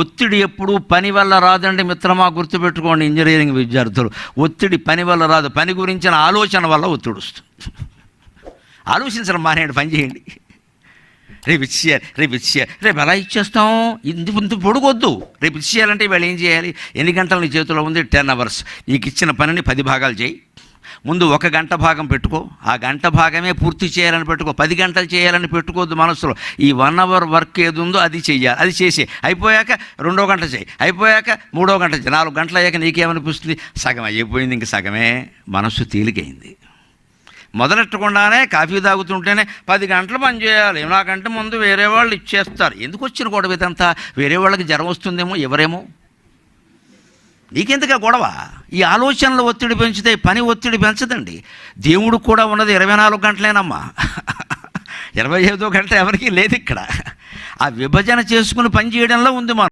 ఒత్తిడి ఎప్పుడు పని వల్ల రాదండి మిత్రమా, గుర్తుపెట్టుకోండి ఇంజనీరింగ్ విద్యార్థులు. ఒత్తిడి పని వల్ల రాదు, పని గురించిన ఆలోచన వల్ల ఒత్తిడి వస్తుంది. ఆలోచించడం మానేయండి, పని చేయండి. రేపు ఇచ్చేయాలి, రేపు ఎలా ఇచ్చేస్తాం, ఇంత పొడుగొద్దు. రేపు ఇచ్చేయాలంటే వీళ్ళు ఏం చేయాలి? ఎన్ని గంటలు నీ చేతిలో ఉంది? 10 hours. నీకు ఇచ్చిన పనిని 10 భాగాలు చేయి. ముందు 1 గంట భాగం పెట్టుకో, ఆ గంట భాగమే పూర్తి చేయాలని పెట్టుకో. 10 గంటలు చేయాలని పెట్టుకోవద్దు మనసులో. ఈ 1 hour వర్క్ ఏది ఉందో అది చెయ్యాలి, అది చేసి అయిపోయాక 2వ గంట చేయి, అయిపోయాక 3వ గంట చేయి. 4 గంటలు అయ్యాక నీకేమనిపిస్తుంది? సగం అయిపోయింది, ఇంక సగమే. మనస్సు తేలికైంది. మొదలెట్టకుండానే కాఫీ తాగుతుంటేనే 10 గంటలు పని చేయాలి, నాకంటే ముందు వేరే వాళ్ళు ఇచ్చేస్తారు. ఎందుకు వచ్చిన గొడవ ఇదంతా? వేరే వాళ్ళకి జ్వరం వస్తుందేమో, ఎవరేమో. నీకెందుకు గొడవ? ఈ ఆలోచనలు ఒత్తిడి పెంచితే పని ఒత్తిడి పెంచదండి. దేవుడు కూడా ఉన్నది 24 గంటలేనమ్మా. 25వ గంట ఎవరికీ లేదు ఇక్కడ. ఆ విభజన చేసుకుని పని చేయడంలో ఉంది మనం.